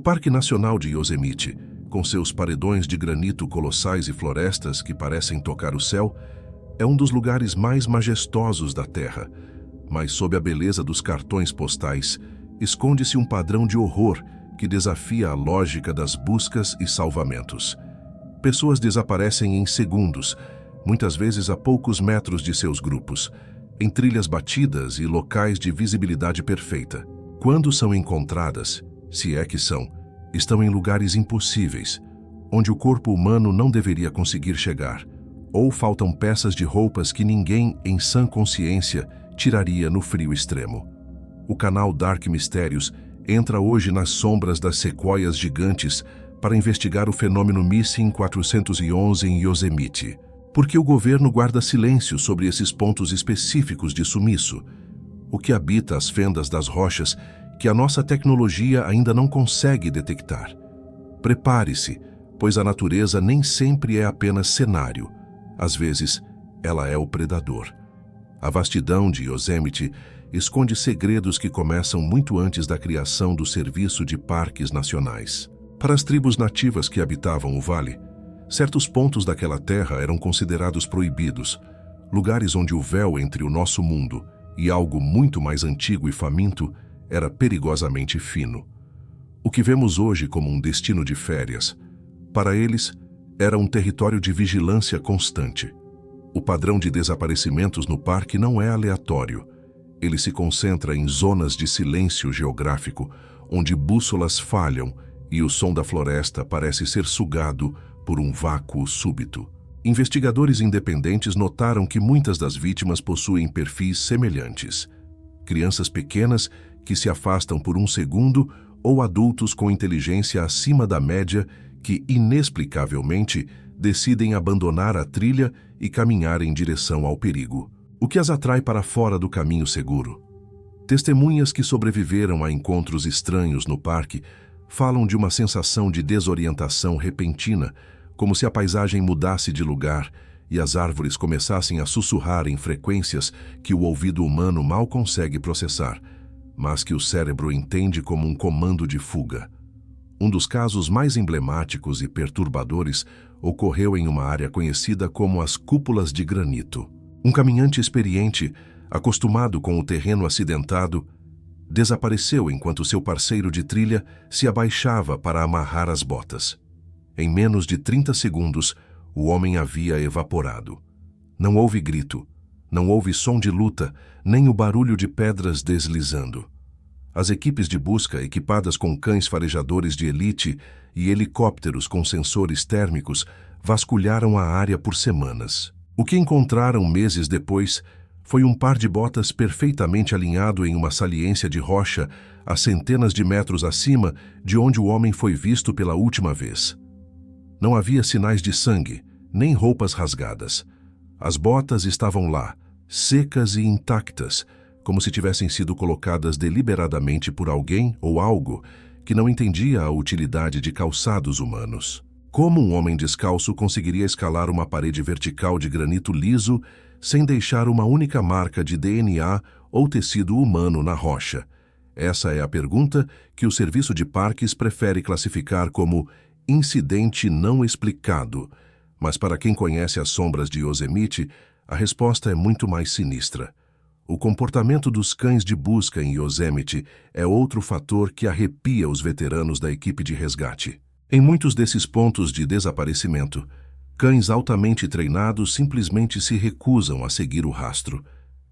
Parque Nacional de Yosemite, com seus paredões de granito colossais e florestas que parecem tocar o céu, é um dos lugares mais majestosos da Terra, mas sob a beleza dos cartões postais, esconde-se um padrão de horror que desafia a lógica das buscas e salvamentos. Pessoas desaparecem em segundos, muitas vezes a poucos metros de seus grupos, em trilhas batidas e locais de visibilidade perfeita. Quando são encontradas, se é que são, estão em lugares impossíveis, onde o corpo humano não deveria conseguir chegar, ou faltam peças de roupas que ninguém, em sã consciência, tiraria no frio extremo. O canal Dark Mystérios entra hoje nas sombras das sequoias gigantes para investigar o fenômeno Missing 411 em Yosemite. Porque o governo guarda silêncio sobre esses pontos específicos de sumiço? O que habita as fendas das rochas que a nossa tecnologia ainda não consegue detectar? Prepare-se, pois a natureza nem sempre é apenas cenário. Às vezes, ela é o predador. A vastidão de Yosemite esconde segredos que começam muito antes da criação do Serviço de Parques Nacionais. Para as tribos nativas que habitavam o vale, certos pontos daquela terra eram considerados proibidos, lugares onde o véu entre o nosso mundo e algo muito mais antigo e faminto era perigosamente fino. O que vemos hoje como um destino de férias, para eles, era um território de vigilância constante. O padrão de desaparecimentos no parque não é aleatório. Ele se concentra em zonas de silêncio geográfico, onde bússolas falham e o som da floresta parece ser sugado por um vácuo súbito. Investigadores independentes notaram que muitas das vítimas possuem perfis semelhantes. Crianças pequenas que se afastam por um segundo ou adultos com inteligência acima da média que, inexplicavelmente, decidem abandonar a trilha e caminhar em direção ao perigo. O que as atrai para fora do caminho seguro? Testemunhas que sobreviveram a encontros estranhos no parque falam de uma sensação de desorientação repentina, como se a paisagem mudasse de lugar e as árvores começassem a sussurrar em frequências que o ouvido humano mal consegue processar, mas que o cérebro entende como um comando de fuga. Um dos casos mais emblemáticos e perturbadores ocorreu em uma área conhecida como as Cúpulas de Granito. Um caminhante experiente, acostumado com o terreno acidentado, desapareceu enquanto seu parceiro de trilha se abaixava para amarrar as botas. Em menos de 30 segundos, o homem havia evaporado. Não houve grito, não houve som de luta, nem o barulho de pedras deslizando. As equipes de busca, equipadas com cães farejadores de elite e helicópteros com sensores térmicos, vasculharam a área por semanas. O que encontraram meses depois foi um par de botas perfeitamente alinhado em uma saliência de rocha a centenas de metros acima de onde o homem foi visto pela última vez. Não havia sinais de sangue, nem roupas rasgadas. As botas estavam lá, secas e intactas, como se tivessem sido colocadas deliberadamente por alguém ou algo que não entendia a utilidade de calçados humanos. Como um homem descalço conseguiria escalar uma parede vertical de granito liso sem deixar uma única marca de DNA ou tecido humano na rocha? Essa é a pergunta que o Serviço de Parques prefere classificar como incidente não explicado, mas para quem conhece as sombras de Yosemite, a resposta é muito mais sinistra. O comportamento dos cães de busca em Yosemite é outro fator que arrepia os veteranos da equipe de resgate. Em muitos desses pontos de desaparecimento, cães altamente treinados simplesmente se recusam a seguir o rastro.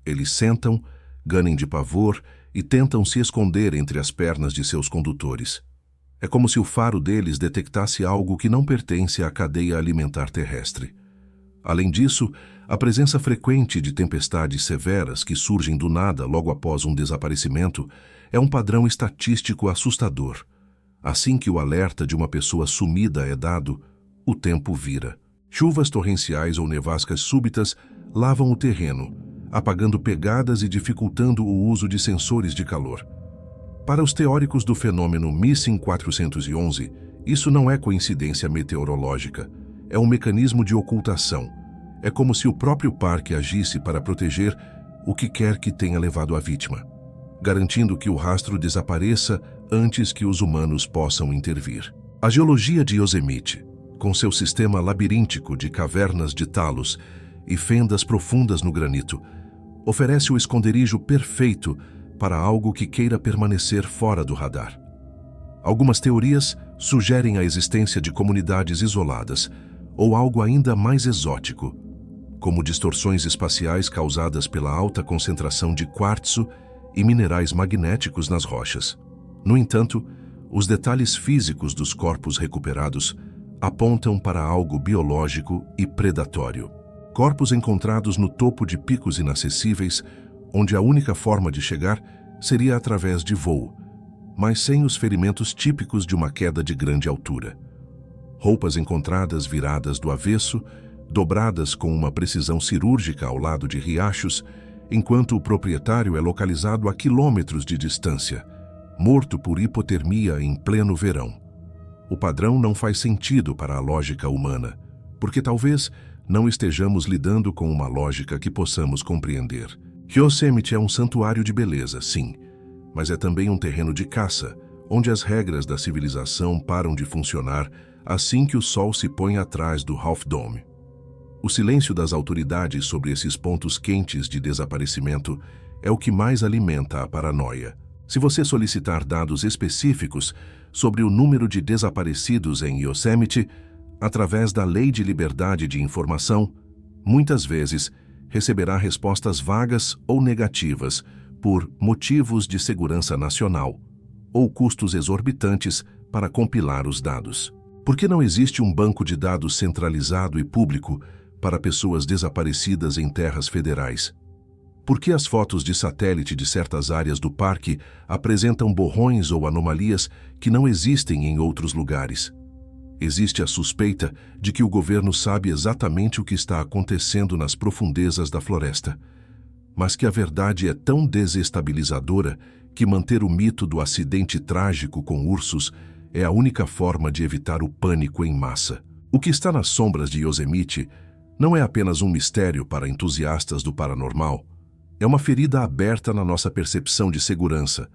Eles sentam, ganem de pavor e tentam se esconder entre as pernas de seus condutores. É como se o faro deles detectasse algo que não pertence à cadeia alimentar terrestre. Além disso, a presença frequente de tempestades severas que surgem do nada logo após um desaparecimento é um padrão estatístico assustador. Assim que o alerta de uma pessoa sumida é dado, o tempo vira. Chuvas torrenciais ou nevascas súbitas lavam o terreno, apagando pegadas e dificultando o uso de sensores de calor. Para os teóricos do fenômeno Missing 411, isso não é coincidência meteorológica, é um mecanismo de ocultação. É como se o próprio parque agisse para proteger o que quer que tenha levado a vítima, garantindo que o rastro desapareça antes que os humanos possam intervir. A geologia de Yosemite, com seu sistema labiríntico de cavernas de talos e fendas profundas no granito, oferece o esconderijo perfeito para algo que queira permanecer fora do radar. Algumas teorias sugerem a existência de comunidades isoladas ou algo ainda mais exótico, como distorções espaciais causadas pela alta concentração de quartzo e minerais magnéticos nas rochas. No entanto, os detalhes físicos dos corpos recuperados apontam para algo biológico e predatório. Corpos encontrados no topo de picos inacessíveis, onde a única forma de chegar seria através de voo, mas sem os ferimentos típicos de uma queda de grande altura. Roupas encontradas viradas do avesso, dobradas com uma precisão cirúrgica ao lado de riachos, enquanto o proprietário é localizado a quilômetros de distância, morto por hipotermia em pleno verão. O padrão não faz sentido para a lógica humana, porque talvez não estejamos lidando com uma lógica que possamos compreender. Yosemite é um santuário de beleza, sim, mas é também um terreno de caça, onde as regras da civilização param de funcionar assim que o sol se põe atrás do Half Dome. O silêncio das autoridades sobre esses pontos quentes de desaparecimento é o que mais alimenta a paranoia. Se você solicitar dados específicos sobre o número de desaparecidos em Yosemite, através da Lei de Liberdade de Informação, muitas vezes receberá respostas vagas ou negativas por motivos de segurança nacional ou custos exorbitantes para compilar os dados. Por que não existe um banco de dados centralizado e público para pessoas desaparecidas em terras federais? Por que as fotos de satélite de certas áreas do parque apresentam borrões ou anomalias que não existem em outros lugares? Existe a suspeita de que o governo sabe exatamente o que está acontecendo nas profundezas da floresta, mas que a verdade é tão desestabilizadora que manter o mito do acidente trágico com ursos é a única forma de evitar o pânico em massa. O que está nas sombras de Yosemite não é apenas um mistério para entusiastas do paranormal, é uma ferida aberta na nossa percepção de segurança,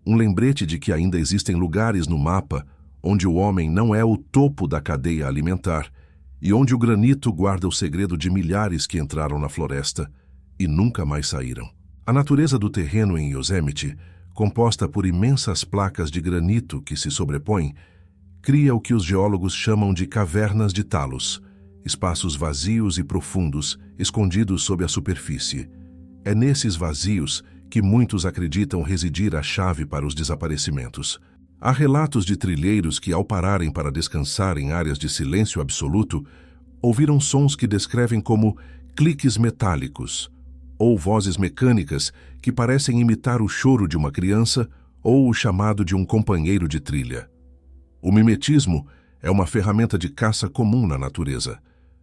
um lembrete de que ainda existem lugares no mapa onde o homem não é o topo da cadeia alimentar e onde o granito guarda o segredo de milhares que entraram na floresta e nunca mais saíram. A natureza do terreno em Yosemite, composta por imensas placas de granito que se sobrepõem, cria o que os geólogos chamam de cavernas de talos, espaços vazios e profundos, escondidos sob a superfície. É nesses vazios que muitos acreditam residir a chave para os desaparecimentos. Há relatos de trilheiros que, ao pararem para descansar em áreas de silêncio absoluto, ouviram sons que descrevem como cliques metálicos ou vozes mecânicas que parecem imitar o choro de uma criança ou o chamado de um companheiro de trilha. O mimetismo é uma ferramenta de caça comum na natureza,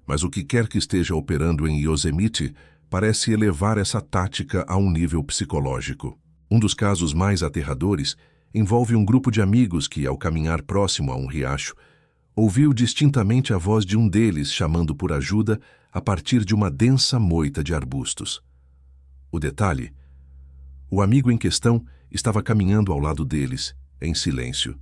mas o que quer que esteja operando em Yosemite parece elevar essa tática a um nível psicológico. Um dos casos mais aterradores envolve um grupo de amigos que, ao caminhar próximo a um riacho, ouviu distintamente a voz de um deles chamando por ajuda a partir de uma densa moita de arbustos. O detalhe: o amigo em questão estava caminhando ao lado deles, em silêncio,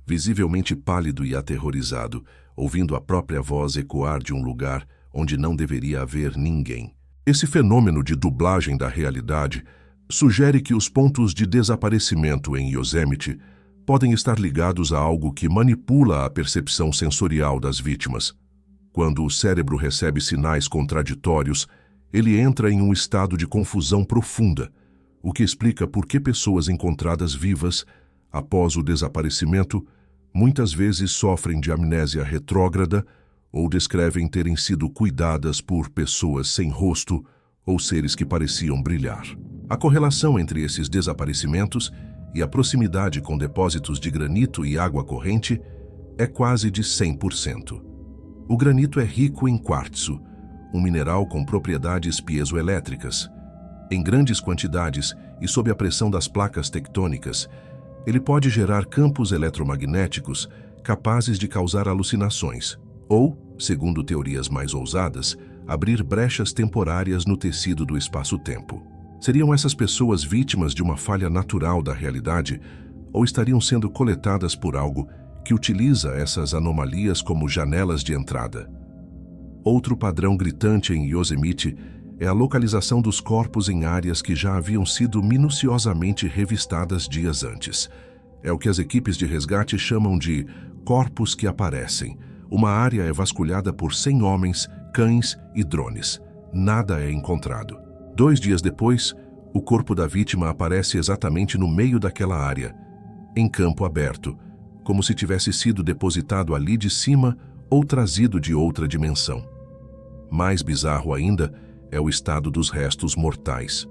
visivelmente pálido e aterrorizado, ouvindo a própria voz ecoar de um lugar onde não deveria haver ninguém. Esse fenômeno de dublagem da realidade sugere que os pontos de desaparecimento em Yosemite podem estar ligados a algo que manipula a percepção sensorial das vítimas. Quando o cérebro recebe sinais contraditórios, ele entra em um estado de confusão profunda, o que explica por que pessoas encontradas vivas, após o desaparecimento, muitas vezes sofrem de amnésia retrógrada ou descrevem terem sido cuidadas por pessoas sem rosto ou seres que pareciam brilhar. A correlação entre esses desaparecimentos e a proximidade com depósitos de granito e água corrente é quase de 100%. O granito é rico em quartzo, um mineral com propriedades piezoelétricas. Em grandes quantidades e sob a pressão das placas tectônicas, ele pode gerar campos eletromagnéticos capazes de causar alucinações ou, segundo teorias mais ousadas, abrir brechas temporárias no tecido do espaço-tempo. Seriam essas pessoas vítimas de uma falha natural da realidade, ou estariam sendo coletadas por algo que utiliza essas anomalias como janelas de entrada. Outro padrão gritante em Yosemite é a localização dos corpos em áreas que já haviam sido minuciosamente revistadas dias antes. É o que as equipes de resgate chamam de corpos que aparecem. Uma área é vasculhada por 100 homens, cães e drones. Nada é encontrado. 2 dias depois, o corpo da vítima aparece exatamente no meio daquela área, em campo aberto, como se tivesse sido depositado ali de cima ou trazido de outra dimensão. Mais bizarro ainda é o estado dos restos mortais.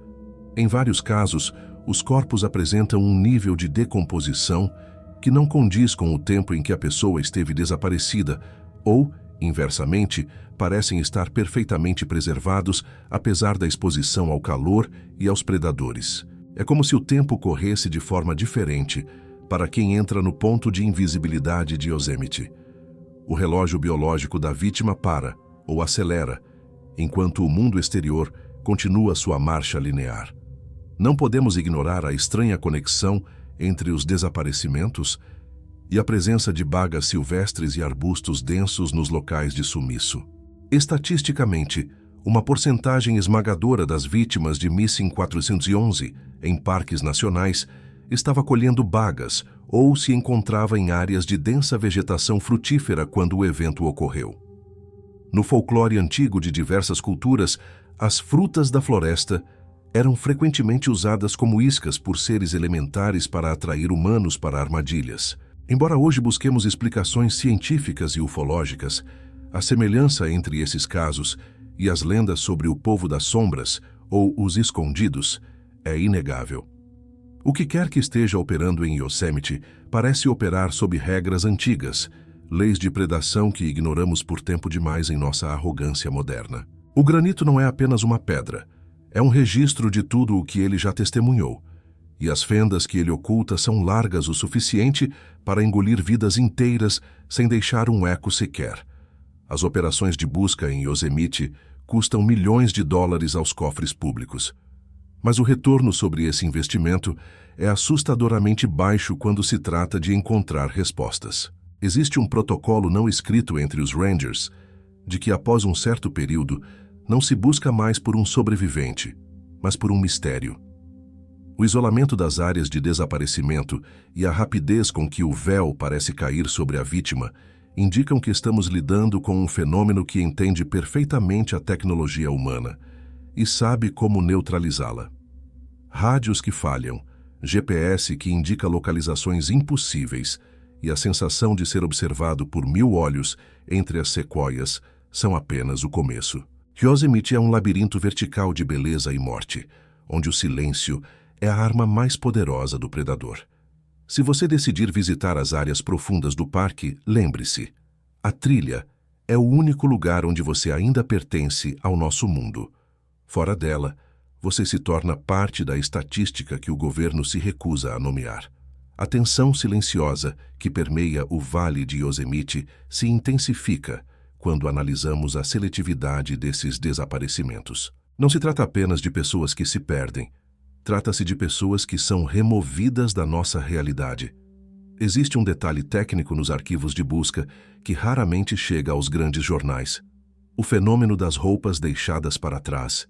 Em vários casos, os corpos apresentam um nível de decomposição que não condiz com o tempo em que a pessoa esteve desaparecida ou, inversamente, parecem estar perfeitamente preservados apesar da exposição ao calor e aos predadores. É como se o tempo corresse de forma diferente para quem entra no ponto de invisibilidade de Yosemite. O relógio biológico da vítima para, ou acelera, enquanto o mundo exterior continua sua marcha linear. Não podemos ignorar a estranha conexão entre os desaparecimentos e a presença de bagas silvestres e arbustos densos nos locais de sumiço. Estatisticamente, uma porcentagem esmagadora das vítimas de Missing 411 em parques nacionais estava colhendo bagas ou se encontrava em áreas de densa vegetação frutífera quando o evento ocorreu. No folclore antigo de diversas culturas, as frutas da floresta eram frequentemente usadas como iscas por seres elementares para atrair humanos para armadilhas. Embora hoje busquemos explicações científicas e ufológicas, a semelhança entre esses casos e as lendas sobre o povo das sombras, ou os escondidos, é inegável. O que quer que esteja operando em Yosemite parece operar sob regras antigas, leis de predação que ignoramos por tempo demais em nossa arrogância moderna. O granito não é apenas uma pedra, é um registro de tudo o que ele já testemunhou, e as fendas que ele oculta são largas o suficiente para engolir vidas inteiras sem deixar um eco sequer. As operações de busca em Yosemite custam milhões de dólares aos cofres públicos. Mas o retorno sobre esse investimento é assustadoramente baixo quando se trata de encontrar respostas. Existe um protocolo não escrito entre os Rangers de que, após um certo período, não se busca mais por um sobrevivente, mas por um mistério. O isolamento das áreas de desaparecimento e a rapidez com que o véu parece cair sobre a vítima indicam que estamos lidando com um fenômeno que entende perfeitamente a tecnologia humana e sabe como neutralizá-la. Rádios que falham, GPS que indica localizações impossíveis e a sensação de ser observado por 1000 olhos entre as sequoias são apenas o começo. Yosemite é um labirinto vertical de beleza e morte, onde o silêncio é a arma mais poderosa do predador. Se você decidir visitar as áreas profundas do parque, lembre-se, a trilha é o único lugar onde você ainda pertence ao nosso mundo. Fora dela, você se torna parte da estatística que o governo se recusa a nomear. A tensão silenciosa que permeia o Vale de Yosemite se intensifica quando analisamos a seletividade desses desaparecimentos. Não se trata apenas de pessoas que se perdem. Trata-se de pessoas que são removidas da nossa realidade. Existe um detalhe técnico nos arquivos de busca que raramente chega aos grandes jornais: o fenômeno das roupas deixadas para trás.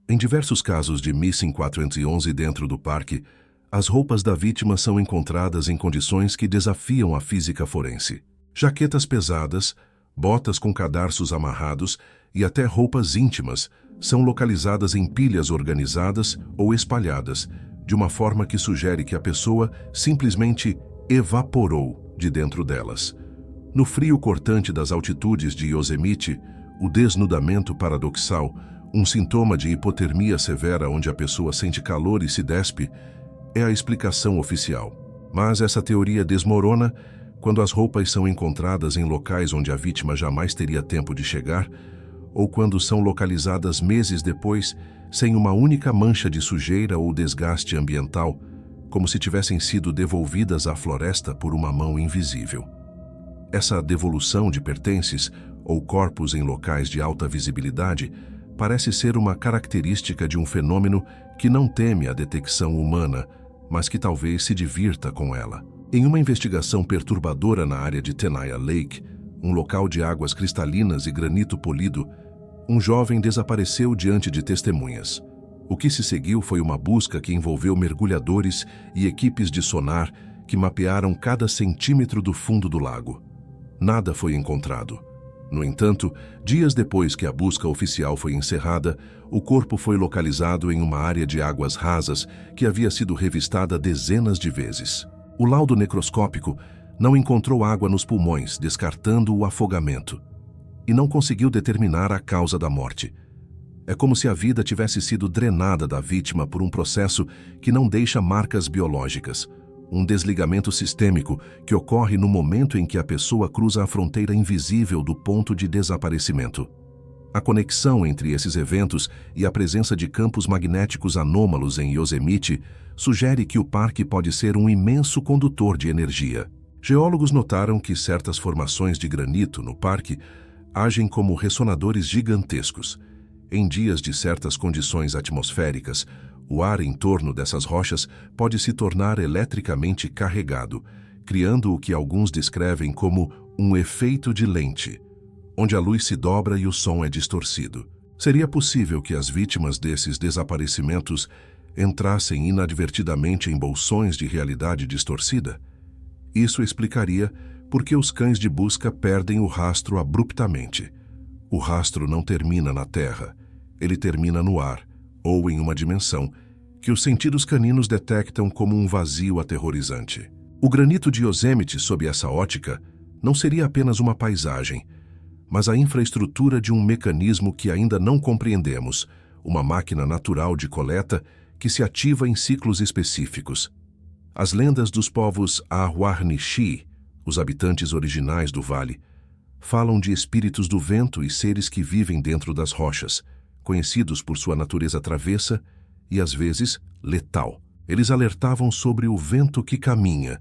Em diversos casos de Missing 411 dentro do parque, as roupas da vítima são encontradas em condições que desafiam a física forense. Jaquetas pesadas, botas com cadarços amarrados e até roupas íntimas são localizadas em pilhas organizadas ou espalhadas, de uma forma que sugere que a pessoa simplesmente evaporou de dentro delas. No frio cortante das altitudes de Yosemite, o desnudamento paradoxal, um sintoma de hipotermia severa onde a pessoa sente calor e se despe, é a explicação oficial. Mas essa teoria desmorona quando as roupas são encontradas em locais onde a vítima jamais teria tempo de chegar, ou quando são localizadas meses depois, sem uma única mancha de sujeira ou desgaste ambiental, como se tivessem sido devolvidas à floresta por uma mão invisível. Essa devolução de pertences, ou corpos em locais de alta visibilidade, parece ser uma característica de um fenômeno que não teme a detecção humana, mas que talvez se divirta com ela. Em uma investigação perturbadora na área de Tenaya Lake, um local de águas cristalinas e granito polido, um jovem desapareceu diante de testemunhas. O que se seguiu foi uma busca que envolveu mergulhadores e equipes de sonar que mapearam cada centímetro do fundo do lago. Nada foi encontrado. No entanto, dias depois que a busca oficial foi encerrada, o corpo foi localizado em uma área de águas rasas que havia sido revistada dezenas de vezes. O laudo necroscópico não encontrou água nos pulmões, descartando o afogamento, e não conseguiu determinar a causa da morte. É como se a vida tivesse sido drenada da vítima por um processo que não deixa marcas biológicas, um desligamento sistêmico que ocorre no momento em que a pessoa cruza a fronteira invisível do ponto de desaparecimento. A conexão entre esses eventos e a presença de campos magnéticos anômalos em Yosemite sugere que o parque pode ser um imenso condutor de energia. Geólogos notaram que certas formações de granito no parque agem como ressonadores gigantescos. Em dias de certas condições atmosféricas, o ar em torno dessas rochas pode se tornar eletricamente carregado, criando o que alguns descrevem como um efeito de lente, onde a luz se dobra e o som é distorcido. Seria possível que as vítimas desses desaparecimentos entrassem inadvertidamente em bolsões de realidade distorcida? Isso explicaria por que os cães de busca perdem o rastro abruptamente. O rastro não termina na terra, ele termina no ar, ou em uma dimensão que os sentidos caninos detectam como um vazio aterrorizante. O granito de Yosemite, sob essa ótica, não seria apenas uma paisagem, mas a infraestrutura de um mecanismo que ainda não compreendemos, uma máquina natural de coleta que se ativa em ciclos específicos. As lendas dos povos Ahuarnixi, os habitantes originais do vale, falam de espíritos do vento e seres que vivem dentro das rochas, conhecidos por sua natureza travessa e, às vezes, letal. Eles alertavam sobre o vento que caminha,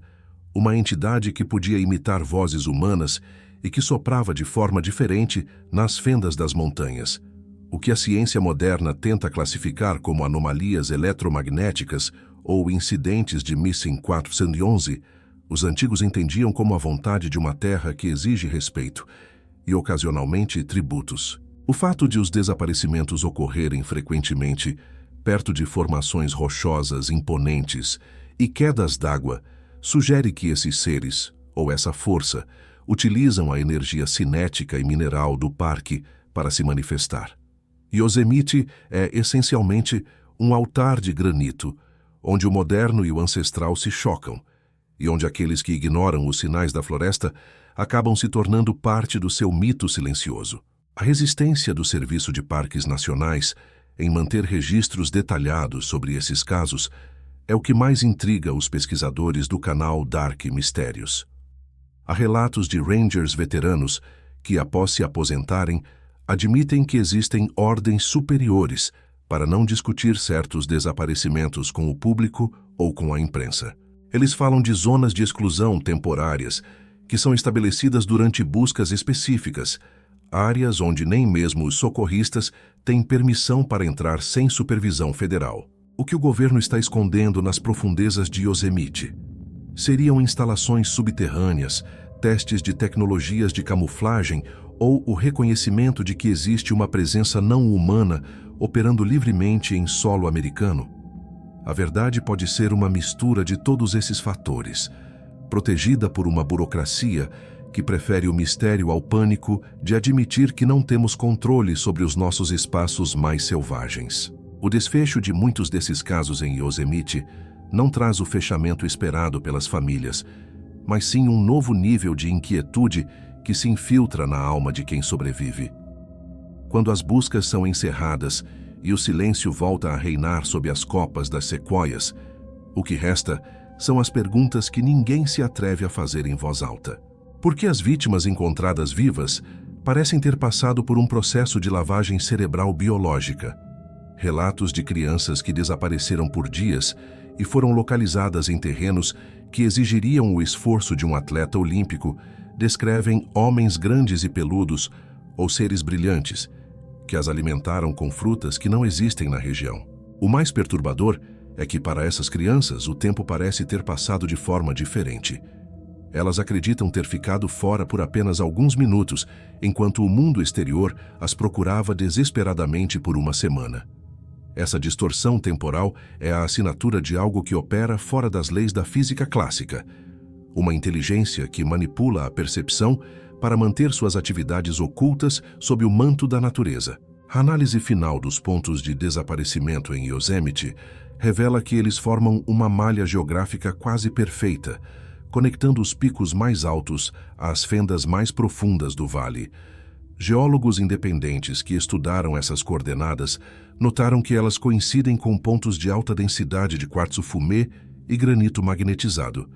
uma entidade que podia imitar vozes humanas e que soprava de forma diferente nas fendas das montanhas. O que a ciência moderna tenta classificar como anomalias eletromagnéticas ou incidentes de Missing 411, os antigos entendiam como a vontade de uma terra que exige respeito e, ocasionalmente, tributos. O fato de os desaparecimentos ocorrerem frequentemente perto de formações rochosas imponentes e quedas d'água sugere que esses seres, ou essa força, utilizam a energia cinética e mineral do parque para se manifestar. Yosemite é, essencialmente, um altar de granito, onde o moderno e o ancestral se chocam, e onde aqueles que ignoram os sinais da floresta acabam se tornando parte do seu mito silencioso. A resistência do Serviço de Parques Nacionais em manter registros detalhados sobre esses casos é o que mais intriga os pesquisadores do canal Dark Mistérios. Há relatos de rangers veteranos que, após se aposentarem, admitem que existem ordens superiores para não discutir certos desaparecimentos com o público ou com a imprensa. Eles falam de zonas de exclusão temporárias que são estabelecidas durante buscas específicas, áreas onde nem mesmo os socorristas têm permissão para entrar sem supervisão federal. O que o governo está escondendo nas profundezas de Yosemite? Seriam instalações subterrâneas, testes de tecnologias de camuflagem ou o reconhecimento de que existe uma presença não humana operando livremente em solo americano? A verdade pode ser uma mistura de todos esses fatores, protegida por uma burocracia que prefere o mistério ao pânico de admitir que não temos controle sobre os nossos espaços mais selvagens. O desfecho de muitos desses casos em Yosemite não traz o fechamento esperado pelas famílias, mas sim um novo nível de inquietude que se infiltra na alma de quem sobrevive. Quando as buscas são encerradas e o silêncio volta a reinar sob as copas das sequoias, o que resta são as perguntas que ninguém se atreve a fazer em voz alta. Por que as vítimas encontradas vivas parecem ter passado por um processo de lavagem cerebral biológica? Relatos de crianças que desapareceram por dias e foram localizadas em terrenos que exigiriam o esforço de um atleta olímpico descrevem homens grandes e peludos ou seres brilhantes que as alimentaram com frutas que não existem na região. O mais perturbador é que para essas crianças o tempo parece ter passado de forma diferente. Elas acreditam ter ficado fora por apenas alguns minutos, enquanto o mundo exterior as procurava desesperadamente por uma semana. Essa distorção temporal é a assinatura de algo que opera fora das leis da física clássica. Uma inteligência que manipula a percepção para manter suas atividades ocultas sob o manto da natureza. A análise final dos pontos de desaparecimento em Yosemite revela que eles formam uma malha geográfica quase perfeita, conectando os picos mais altos às fendas mais profundas do vale. Geólogos independentes que estudaram essas coordenadas notaram que elas coincidem com pontos de alta densidade de quartzo fumê e granito magnetizado,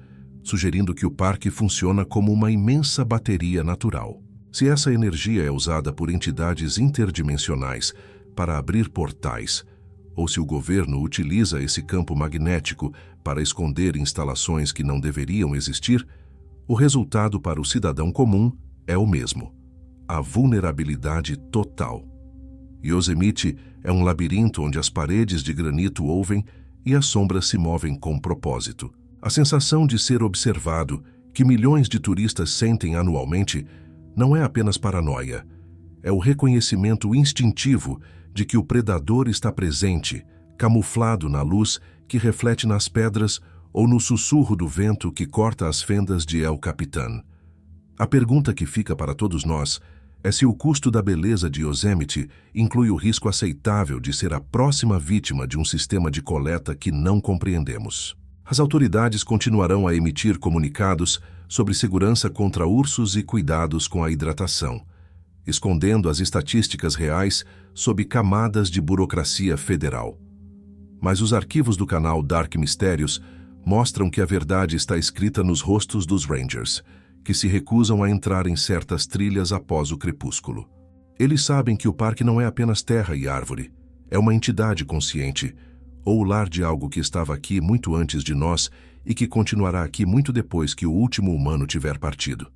sugerindo que o parque funciona como uma imensa bateria natural. Se essa energia é usada por entidades interdimensionais para abrir portais, ou se o governo utiliza esse campo magnético para esconder instalações que não deveriam existir, o resultado para o cidadão comum é o mesmo: a vulnerabilidade total. Yosemite é um labirinto onde as paredes de granito ouvem e as sombras se movem com propósito. A sensação de ser observado, que milhões de turistas sentem anualmente, não é apenas paranoia. É o reconhecimento instintivo de que o predador está presente, camuflado na luz que reflete nas pedras ou no sussurro do vento que corta as fendas de El Capitan. A pergunta que fica para todos nós é se o custo da beleza de Yosemite inclui o risco aceitável de ser a próxima vítima de um sistema de coleta que não compreendemos. As autoridades continuarão a emitir comunicados sobre segurança contra ursos e cuidados com a hidratação, escondendo as estatísticas reais sob camadas de burocracia federal. Mas os arquivos do canal Dark Mistérios mostram que a verdade está escrita nos rostos dos Rangers, que se recusam a entrar em certas trilhas após o crepúsculo. Eles sabem que o parque não é apenas terra e árvore, é uma entidade consciente, ou o lar de algo que estava aqui muito antes de nós e que continuará aqui muito depois que o último humano tiver partido.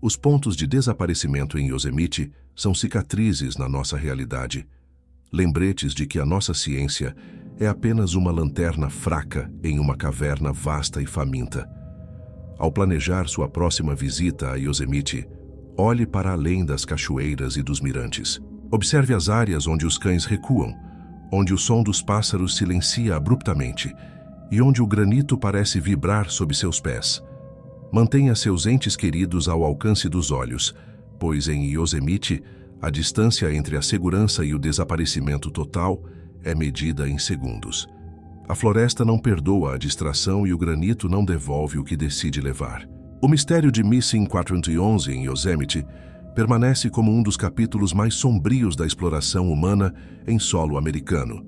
Os pontos de desaparecimento em Yosemite são cicatrizes na nossa realidade, lembretes de que a nossa ciência é apenas uma lanterna fraca em uma caverna vasta e faminta. Ao planejar sua próxima visita a Yosemite, olhe para além das cachoeiras e dos mirantes. Observe as áreas onde os cães recuam, onde o som dos pássaros silencia abruptamente e onde o granito parece vibrar sob seus pés. Mantenha seus entes queridos ao alcance dos olhos, pois em Yosemite, a distância entre a segurança e o desaparecimento total é medida em segundos. A floresta não perdoa a distração e o granito não devolve o que decide levar. O mistério de Missing 411 em Yosemite permanece como um dos capítulos mais sombrios da exploração humana em solo americano.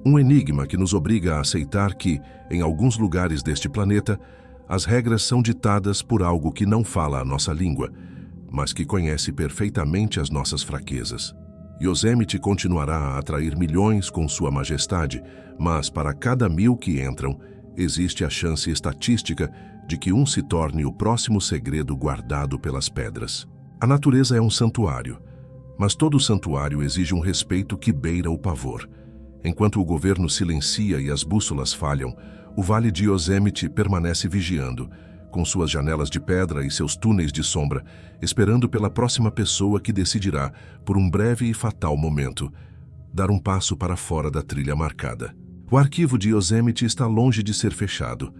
Um enigma que nos obriga a aceitar que, em alguns lugares deste planeta, as regras são ditadas por algo que não fala a nossa língua, mas que conhece perfeitamente as nossas fraquezas. Yosemite continuará a atrair milhões com sua majestade, mas para cada 1000 que entram, existe a chance estatística de que um se torne o próximo segredo guardado pelas pedras. A natureza é um santuário, mas todo santuário exige um respeito que beira o pavor. Enquanto o governo silencia e as bússolas falham, o Vale de Yosemite permanece vigiando, com suas janelas de pedra e seus túneis de sombra, esperando pela próxima pessoa que decidirá, por um breve e fatal momento, dar um passo para fora da trilha marcada. O arquivo de Yosemite está longe de ser fechado.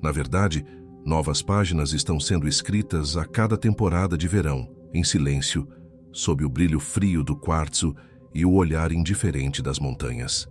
Na verdade, novas páginas estão sendo escritas a cada temporada de verão, em silêncio, sob o brilho frio do quartzo e o olhar indiferente das montanhas.